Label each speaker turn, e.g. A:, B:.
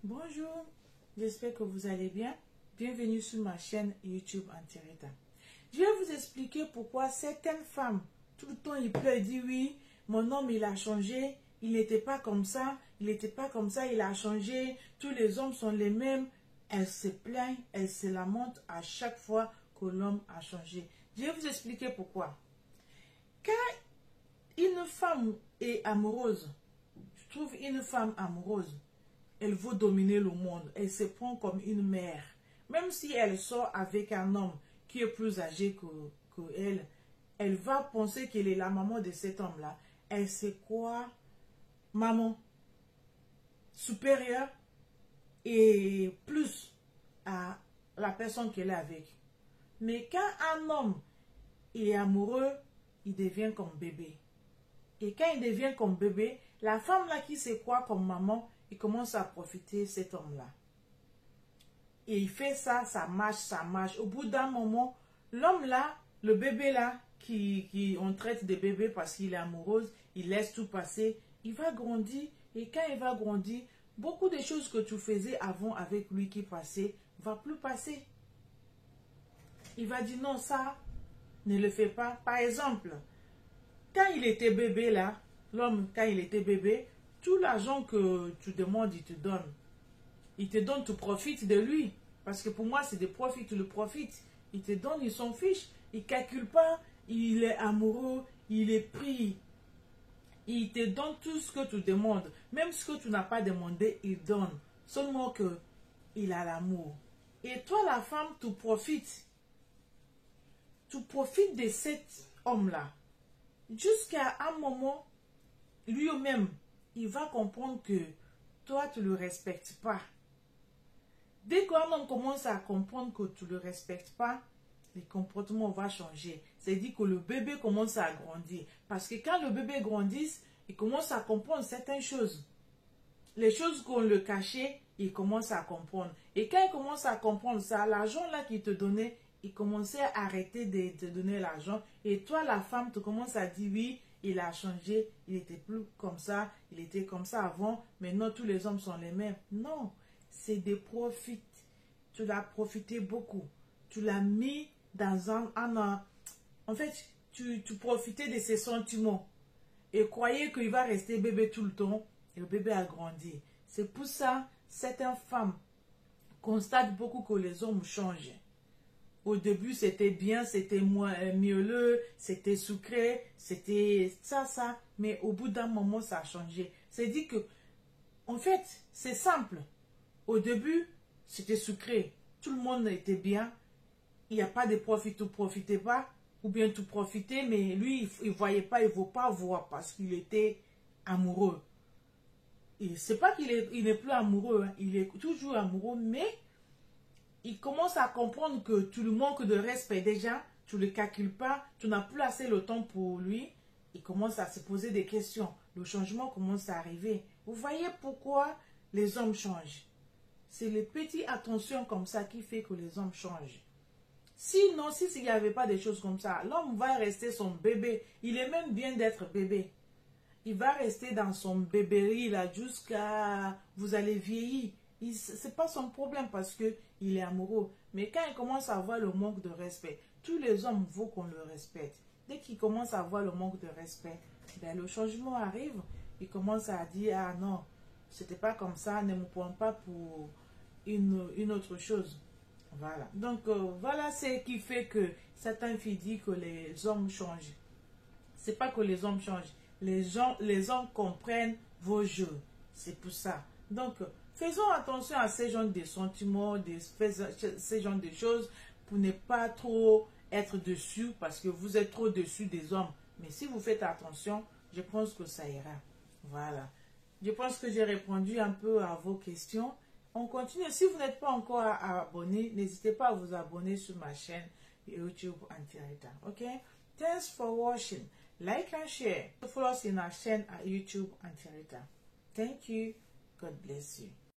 A: Bonjour, j'espère que vous allez bien. Bienvenue sur ma chaîne YouTube Antirita. Je vais vous expliquer pourquoi certaines femmes, tout le temps ils pleurent, ils disent oui, mon homme il a changé, il n'était pas comme ça, il n'était pas comme ça, il a changé, tous les hommes sont les mêmes. Elles se plaignent, elles se lamentent à chaque fois que l'homme a changé. Je vais vous expliquer pourquoi. Quand une femme est amoureuse, je trouve une femme amoureuse, elle veut dominer le monde. Elle se prend comme une mère. Même si elle sort avec un homme qui est plus âgé que elle, elle va penser qu'elle est la maman de cet homme-là. Elle se croit maman supérieure et plus à la personne qu'elle est avec. Mais quand un homme est amoureux, il devient comme bébé. Et quand il devient comme bébé, la femme là qui se croit comme maman, il commence à profiter de cet homme-là. Et il fait ça, ça marche, ça marche. Au bout d'un moment, l'homme là, le bébé là, qui on traite de bébé parce qu'il est amoureux, il laisse tout passer, il va grandir. Et quand il va grandir, beaucoup de choses que tu faisais avant avec lui qui passait, ne va plus passer. Il va dire non, ça, ne le fais pas. Par exemple, quand il était bébé là, l'homme, quand il était bébé, tout l'argent que tu demandes, il te donne. Il te donne, tu profites de lui. Parce que pour moi, c'est des profits, tu le profites. Il te donne, il s'en fiche. Il ne calcule pas, il est amoureux, il est pris. Il te donne tout ce que tu demandes. Même ce que tu n'as pas demandé, il donne. Seulement qu'il a l'amour. Et toi, la femme, tu profites. Tu profites de cet homme-là. Jusqu'à un moment, lui-même, il va comprendre que toi, tu ne le respectes pas. Dès qu'un homme commence à comprendre que tu ne le respectes pas, les comportements vont changer. C'est-à-dire que le bébé commence à grandir. Parce que quand le bébé grandit, il commence à comprendre certaines choses. Les choses qu'on le cachait, il commence à comprendre. Et quand il commence à comprendre ça, l'argent là qu'il te donnait, il commençait à arrêter de te donner l'argent. Et toi, la femme, tu commences à dire oui, il a changé, il n'était plus comme ça, il était comme ça avant, maintenant tous les hommes sont les mêmes. Non, c'est des profits. Tu l'as profité beaucoup. Tu l'as mis dans un... En fait, tu profitais de ses sentiments. Et croyais qu'il va rester bébé tout le temps. Et le bébé a grandi. C'est pour ça, certaines femmes constatent beaucoup que les hommes changent. Au début, c'était bien, c'était mielleux, c'était sucré, c'était ça. Mais au bout d'un moment, ça a changé. C'est-à-dire que, en fait, c'est simple. Au début, c'était sucré. Tout le monde était bien. Il n'y a pas de profit, tu ne profitais pas. Ou bien tu profitais, mais lui, il ne voyait pas, il ne veut pas voir parce qu'il était amoureux. Et c'est pas qu'il n'est plus amoureux, hein. Il est toujours amoureux, mais il commence à comprendre que tu lui manques de respect déjà, tu ne le calcules pas, tu n'as plus assez le temps pour lui. Il commence à se poser des questions. Le changement commence à arriver. Vous voyez pourquoi les hommes changent? C'est les petites attentions comme ça qui fait que les hommes changent. Sinon, s'il n'y avait pas des choses comme ça, l'homme va rester son bébé. Il est même bien d'être bébé. Il va rester dans son bébérie là jusqu'à vous allez vieillir. Ce n'est pas son problème parce qu'il est amoureux. Mais quand il commence à avoir le manque de respect, tous les hommes veulent qu'on le respecte. Dès qu'il commence à avoir le manque de respect, ben, le changement arrive. Il commence à dire, ah non, c'était pas comme ça, ne me prends pas pour une autre chose. Voilà. Donc, voilà ce qui fait que certaines filles disent que les hommes changent. C'est pas que les hommes changent. Les hommes comprennent vos jeux. C'est pour ça. Donc, faisons attention à ces genres de sentiments, ces genres de choses, pour ne pas trop être dessus, parce que vous êtes trop dessus des hommes. Mais si vous faites attention, je pense que ça ira. Voilà. Je pense que j'ai répondu un peu à vos questions. On continue. Si vous n'êtes pas encore abonné, n'hésitez pas à vous abonner sur ma chaîne YouTube Antirita. Ok? Thanks for watching. Like and share. Follow us in our chain at YouTube Antirita. Thank you. God bless you.